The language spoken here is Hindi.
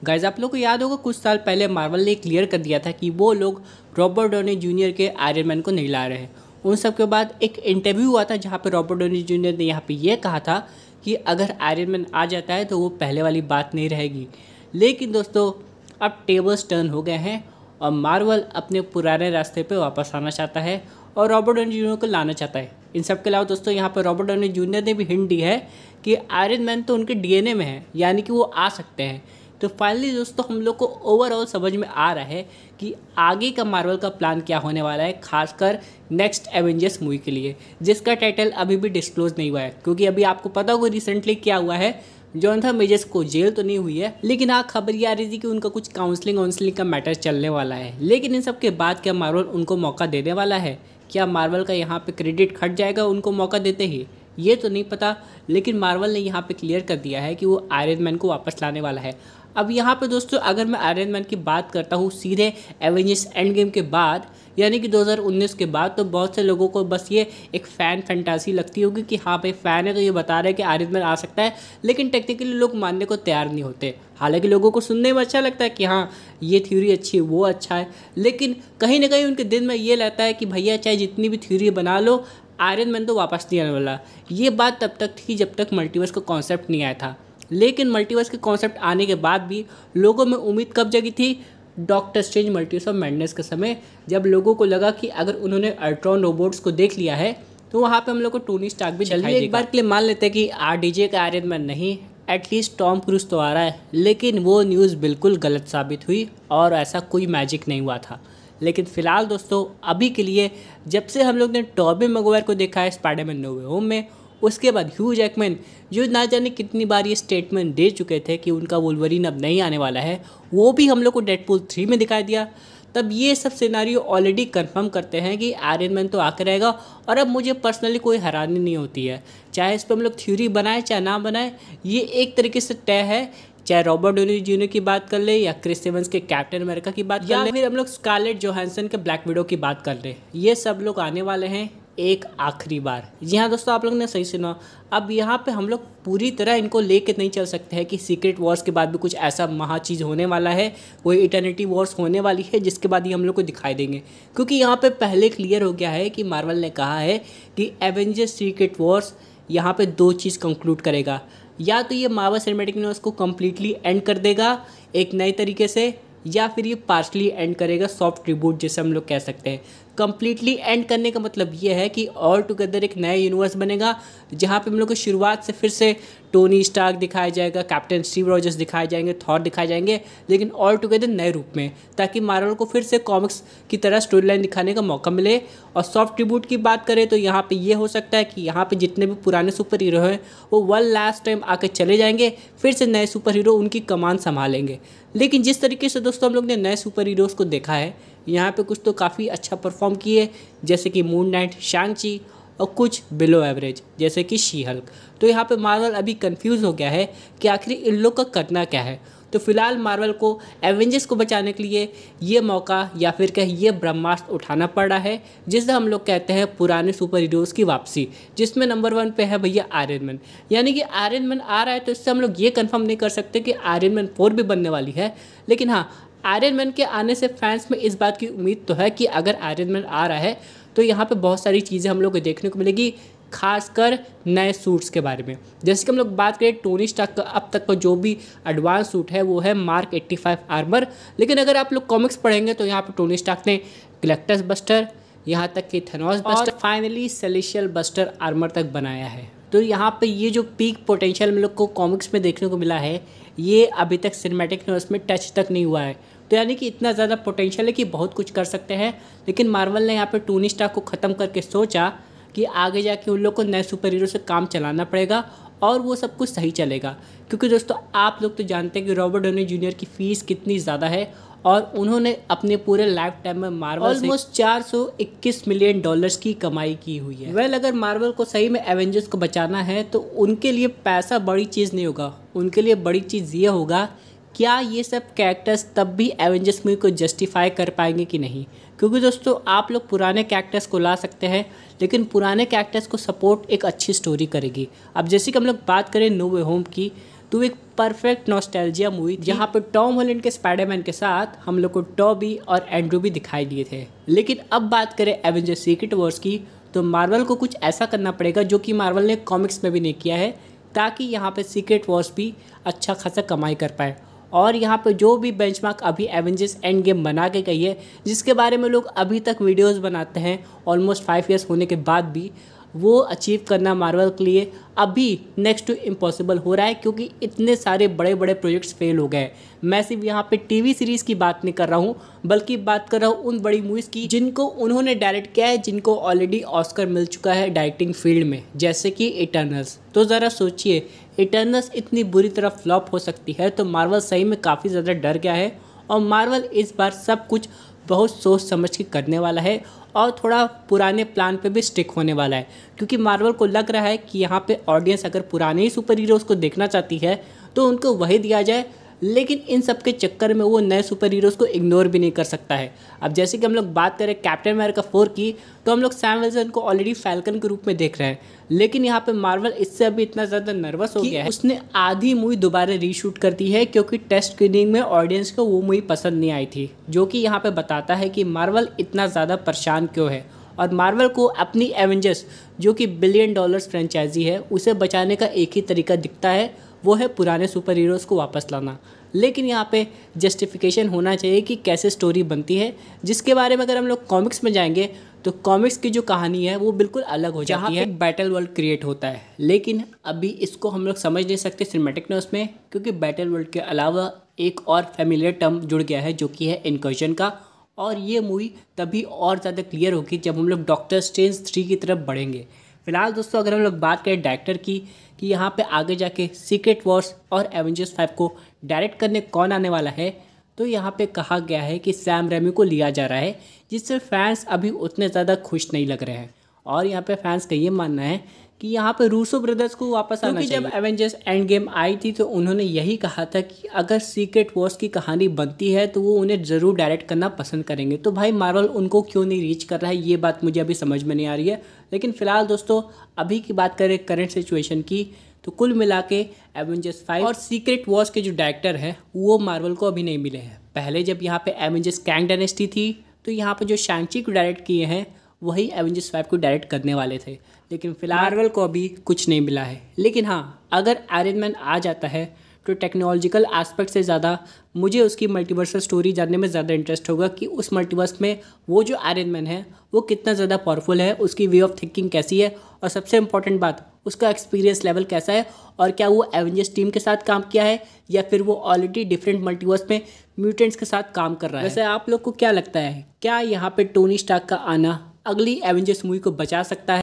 गाइस आप लोग को याद होगा कुछ साल पहले मार्वल ने क्लियर कर दिया था कि वो लोग रॉबर्ट डॉनी जूनियर के आयरन मैन को नहीं ला रहे हैं। उन सब के बाद एक इंटरव्यू हुआ था जहाँ पे रॉबर्ट डॉनी जूनियर ने यहाँ पे ये कहा था कि अगर आयरन मैन आ जाता है तो वो पहले वाली बात नहीं रहेगी। लेकिन दोस्तों अब टेबल्स टर्न हो गए हैं और मार्वल अपने पुराने रास्ते पे वापस आना चाहता है और रॉबर्ट डॉनी जूनियर को लाना चाहता है। इन सब के अलावा दोस्तों यहाँ पर रॉबर्ट डॉनी जूनियर ने भी हिंट दी है कि आयरन मैन तो उनके डीएनए में है, यानी कि वो आ सकते हैं। तो फाइनली दोस्तों हम लोग को ओवरऑल समझ में आ रहा है कि आगे का मार्वल का प्लान क्या होने वाला है, खासकर नेक्स्ट एवेंजर्स मूवी के लिए, जिसका टाइटल अभी भी डिस्क्लोज नहीं हुआ है। क्योंकि अभी आपको पता होगा रिसेंटली क्या हुआ है, जोनाथन मेजर्स को जेल तो नहीं हुई है, लेकिन हाँ खबर ये आ रही थी कि उनका कुछ काउंसलिंग का मैटर चलने वाला है। लेकिन इन सब के बाद क्या मार्वल उनको मौका देने वाला है? क्या मार्वल का यहाँ पे क्रेडिट खट जाएगा उनको मौका देते ही? ये तो नहीं पता, लेकिन मार्वल ने यहाँ पे क्लियर कर दिया है कि वो आयरन मैन को वापस लाने वाला है। अब यहाँ पे दोस्तों अगर मैं आयरन मैन की बात करता हूँ सीधे एवेंजर्स एंड गेम के बाद, यानी कि 2019 के बाद, तो बहुत से लोगों को बस ये एक फ़ैन फैंटासी लगती होगी कि हाँ भाई फ़ैन है तो ये बता रहे हैं कि आयरन मैन आ सकता है, लेकिन टेक्निकली लोग मानने को तैयार नहीं होते। हालांकि लोगों को सुनने में अच्छा लगता है कि हाँ ये थ्योरी अच्छी है, वो अच्छा है, लेकिन कहीं ना कहीं उनके दिल में ये रहता है कि भैया चाहे जितनी भी थ्योरी बना लो, आयरन मैन तो वापस नहीं आने वाला। ये बात तब तक थी जब तक मल्टीवर्स का कॉन्सेप्ट नहीं आया था। लेकिन मल्टीवर्स के कॉन्सेप्ट आने के बाद भी लोगों में उम्मीद कब जगी थी? Doctor strange multiverse of madness के समय, जब लोगों को लगा कि अगर उन्होंने अल्ट्रॉन रोबोट्स को देख लिया है तो वहाँ पे हम लोग को टोनी स्टार्क भी दिखाई देगा। एक बार के लिए मान लेते हैं कि आरडीजे का आयरन मैन नहीं, एटलीस्ट टॉम क्रूज तो आ रहा है। लेकिन वो न्यूज़ बिल्कुल गलत साबित हुई और ऐसा कोई मैजिक नहीं हुआ था। लेकिन फ़िलहाल दोस्तों अभी के लिए जब से हम लोग ने टॉबी मैगवायर को देखा है स्पाइडरमैन नो वे होम में, उसके बाद ह्यू जैकमैन जो ना जाने कितनी बार ये स्टेटमेंट दे चुके थे कि उनका वुल्वरीन अब नहीं आने वाला है, वो भी हम लोग को डेडपूल 3 में दिखाई दिया। तब ये सब सिनारियो ऑलरेडी कंफर्म करते हैं कि आयरन मैन तो आकर रहेगा। और अब मुझे पर्सनली कोई हैरानी नहीं होती है, चाहे इस पर हम लोग थ्योरी बनाए चाहे ना बनाए, ये एक तरीके से तय है। चाहे रॉबर्ट डॉनी जूनियर की बात कर ले, या क्रिस एवंस के कैप्टन अमेरिका की बात कर ले, फिर हम लोग स्कारलेट जोहानसन के ब्लैक विडो की बात कर ले, ये सब लोग आने वाले हैं एक आखिरी बार। जी हाँ दोस्तों, आप लोग ने सही सुना। अब यहाँ पे हम लोग पूरी तरह इनको लेके नहीं चल सकते हैं कि सीक्रेट वॉर्स के बाद भी कुछ ऐसा महा चीज़ होने वाला है, कोई इटर्निटी वॉर्स होने वाली है जिसके बाद ही हम लोग को दिखाई देंगे। क्योंकि यहाँ पे पहले क्लियर हो गया है कि मार्वल ने कहा है कि एवेंजर्स सीक्रेट वॉर्स यहाँ पे 2 चीज़ कंक्लूड करेगा। या तो ये मार्वल सिनेमैटिक यूनिवर्स को कम्प्लीटली एंड कर देगा एक नए तरीके से, या फिर ये पार्शली एंड करेगा, सॉफ्ट रिबूट जैसे हम लोग कह सकते हैं। कम्प्लीटली एंड करने का मतलब ये है कि ऑल टुगेदर एक नया यूनिवर्स बनेगा जहाँ पे हम लोग को शुरुआत से फिर से टोनी स्टार्क दिखाया जाएगा, कैप्टन स्टीव रॉजर्स दिखाए जाएंगे, थॉर दिखाए जाएंगे, लेकिन ऑल टुगेदर नए रूप में, ताकि मार्वल को फिर से कॉमिक्स की तरह स्टोरी लाइन दिखाने का मौका मिले। और सॉफ्ट रिबूट की बात करें तो यहाँ पे ये हो सकता है कि यहाँ पे जितने भी पुराने सुपर हीरो हैं वो वन लास्ट टाइम आकर चले जाएंगे, फिर से नए सुपर हीरो उनकी कमान संभालेंगे। लेकिन जिस तरीके से दोस्तों हम लोग ने नए सुपर हीरोज़ को देखा है, यहाँ पे कुछ तो काफ़ी अच्छा परफॉर्म किए, जैसे कि मून नाइट, शांग-ची, और कुछ बिलो एवरेज जैसे कि शी हल्क। तो यहाँ पे मार्वल अभी कंफ्यूज हो गया है कि आखिर इन लोग का करना क्या है। तो फिलहाल मार्वल को एवेंजर्स को बचाने के लिए ये मौका या फिर कह ये ब्रह्मास्त्र उठाना पड़ रहा है, जिसे हम लोग कहते हैं पुराने सुपर हीरोज़ की वापसी, जिसमें नंबर 1 पे है भैया आयरन मैन। यानी कि आयरन मैन आ रहा है तो इससे हम लोग ये कंफर्म नहीं कर सकते कि आयरन मैन 4 भी बनने वाली है। लेकिन हाँ, आयरन मैन के आने से फैंस में इस बात की उम्मीद तो है कि अगर आयरन मैन आ रहा है तो यहाँ पे बहुत सारी चीज़ें हम लोग को देखने को मिलेगी, खासकर नए सूट्स के बारे में। जैसे कि हम लोग बात करें टोनी स्टार्क का अब तक का जो भी एडवांस सूट है वो है मार्क 85 आर्मर। लेकिन अगर आप लोग कॉमिक्स पढ़ेंगे तो यहाँ पे टोनी स्टार्क ने गैलेक्टस बस्टर, यहाँ तक कि Thanos buster, finally celestial buster armour तक बनाया है। तो यहाँ पे ये जो पीक पोटेंशियल हम लोग को कॉमिक्स में देखने को मिला है, ये अभी तक सिनेमैटिक यूनिवर्स में टच तक नहीं हुआ है। तो यानी कि इतना ज़्यादा पोटेंशियल है कि बहुत कुछ कर सकते हैं। लेकिन मार्वल ने यहाँ पे टोनी स्टार्क को ख़त्म करके सोचा कि आगे जाके उन लोग को नए सुपर हीरो से काम चलाना पड़ेगा और वो सब कुछ सही चलेगा। क्योंकि दोस्तों आप लोग तो जानते हैं कि रॉबर्ट डॉनी जूनियर की फ़ीस कितनी ज़्यादा है और उन्होंने अपने पूरे लाइफ टाइम में मार्वल ऑलमोस्ट $421 मिलियन की कमाई की हुई है। अगर मार्वल को सही में एवेंजर्स को बचाना है तो उनके लिए पैसा बड़ी चीज़ नहीं होगा, उनके लिए बड़ी चीज़ ये होगा क्या ये सब कैरेक्टर्स तब भी एवेंजर्स मूवी को जस्टिफाई कर पाएंगे कि नहीं। क्योंकि दोस्तों आप लोग पुराने कैरेक्टर्स को ला सकते हैं, लेकिन पुराने कैरेक्टर्स को सपोर्ट एक अच्छी स्टोरी करेगी। अब जैसे कि हम लोग बात करें नो वे होम की, तो एक परफेक्ट नॉस्टैल्जिया मूवी जहाँ पे टॉम हॉलैंड के स्पाइडरमैन के साथ हम लोग को टॉबी और एंड्रू भी दिखाई दिए थे। लेकिन अब बात करें एवेंजर्स सीक्रेट वॉर्स की, तो मार्वल को कुछ ऐसा करना पड़ेगा जो कि मार्वल ने कॉमिक्स में भी नहीं किया है, ताकि यहाँ पे सीक्रेट वॉर्स भी अच्छा खासा कमाई कर पाए। और यहाँ पे जो भी बेंचमार्क अभी एवेंजर्स एंड गेम बना के गई है, जिसके बारे में लोग अभी तक वीडियोस बनाते हैं ऑलमोस्ट 5 ईयर्स होने के बाद भी, वो अचीव करना मार्वल के लिए अभी नेक्स्ट टू इम्पॉसिबल हो रहा है, क्योंकि इतने सारे बड़े बड़े प्रोजेक्ट्स फेल हो गए। मैं सिर्फ यहाँ पे टीवी सीरीज़ की बात नहीं कर रहा हूँ, बल्कि बात कर रहा हूँ उन बड़ी मूवीज़ की जिनको उन्होंने डायरेक्ट किया है, जिनको ऑलरेडी ऑस्कर मिल चुका है डायरेक्टिंग फील्ड में, जैसे कि इटर्नल्स। तो ज़रा सोचिए, इटर्नल्स इतनी बुरी तरह फ्लॉप हो सकती है, तो मार्वल सही में काफ़ी ज़्यादा डर गया है। और मार्वल इस बार सब कुछ बहुत सोच समझ के करने वाला है और थोड़ा पुराने प्लान पे भी स्टिक होने वाला है, क्योंकि मार्वल को लग रहा है कि यहाँ पे ऑडियंस अगर पुराने ही सुपर हीरोज़ को देखना चाहती है तो उनको वही दिया जाए। लेकिन इन सब के चक्कर में वो नए सुपर हीरोज़ को इग्नोर भी नहीं कर सकता है। अब जैसे कि हम लोग बात करें कैप्टन अमेरिका 4 की, तो हम लोग सैम विल्सन को ऑलरेडी फैल्कन के रूप में देख रहे हैं, लेकिन यहाँ पे मार्वल इससे अभी इतना ज़्यादा नर्वस हो गया है उसने आधी मूवी दोबारा रीशूट कर दी है, क्योंकि टेस्ट स्क्रीनिंग में ऑडियंस को वो मूवी पसंद नहीं आई थी, जो कि यहाँ पे बताता है कि मार्वल इतना ज़्यादा परेशान क्यों है। और मार्वल को अपनी एवेंजर्स, जो कि $1 बिलियन फ्रेंचाइजी है, उसे बचाने का एक ही तरीका दिखता है, वो है पुराने सुपर हीरोज़ को वापस लाना। लेकिन यहाँ पे जस्टिफिकेशन होना चाहिए कि कैसे स्टोरी बनती है, जिसके बारे में अगर हम लोग कॉमिक्स में जाएंगे तो कॉमिक्स की जो कहानी है वो बिल्कुल अलग हो जाती है। एक बैटल वर्ल्ड क्रिएट होता है, लेकिन अभी इसको हम लोग समझ नहीं सकते सिनेमैटिक यूनिवर्स में, क्योंकि बैटल वर्ल्ड के अलावा एक और फैमिलियर टर्म जुड़ गया है, जो कि है इनकर्जन का। और ये मूवी तभी और ज़्यादा क्लियर होगी जब हम लोग डॉक्टर स्ट्रेंज 3 की तरफ बढ़ेंगे। फिलहाल दोस्तों, अगर हम लोग बात करें डायरेक्टर की कि यहाँ पे आगे जाके सीक्रेट वॉर्स और एवेंजर्स 5 को डायरेक्ट करने कौन आने वाला है, तो यहाँ पे कहा गया है कि सैम रेमी को लिया जा रहा है, जिससे फैंस अभी उतने ज़्यादा खुश नहीं लग रहे हैं। और यहाँ पे फैंस का ये मानना है कि यहाँ पे रूसो ब्रदर्स को वापस आना चाहिए। जब एवेंजर्स एंड गेम आई थी तो उन्होंने यही कहा था कि अगर सीक्रेट वॉर्स की कहानी बनती है तो वो उन्हें ज़रूर डायरेक्ट करना पसंद करेंगे। तो भाई मार्वल उनको क्यों नहीं रीच कर रहा है, ये बात मुझे अभी समझ में नहीं आ रही है। लेकिन फ़िलहाल दोस्तों, अभी की बात करें करंट सिचुएशन की, तो कुल मिला के एवेंजर्स 5 और सीक्रेट वॉर्स के जो डायरेक्टर है वो मार्वल को अभी नहीं मिले हैं। पहले जब यहाँ पे एवेंजर्स कैंग डायनेस्टी थी, तो यहाँ पे जो शैंग-ची को डायरेक्ट किए हैं वही एवेंजर्स 5 को डायरेक्ट करने वाले थे, लेकिन फिलहाल मार्वल को अभी कुछ नहीं मिला है। लेकिन हाँ, अगर आयरन मैन आ जाता है तो टेक्नोलॉजिकल एस्पेक्ट से ज़्यादा मुझे उसकी मल्टीवर्सल स्टोरी जानने में ज़्यादा इंटरेस्ट होगा कि उस मल्टीवर्स में वो जो आयरन मैन है वो कितना ज़्यादा पावरफुल है, उसकी वे ऑफ थिंकिंग कैसी है, और सबसे इंपॉर्टेंट बात, उसका एक्सपीरियंस लेवल कैसा है, और क्या वो एवेंजर्स टीम के साथ काम किया है या फिर वो ऑलरेडी डिफरेंट मल्टीवर्स में म्यूटेंट्स के साथ काम कर रहा है। वैसे आप लोग को क्या लगता है, क्या यहाँ पे टोनी स्टार्क का आना अगली एवेंजर्स मूवी को बचा सकता है?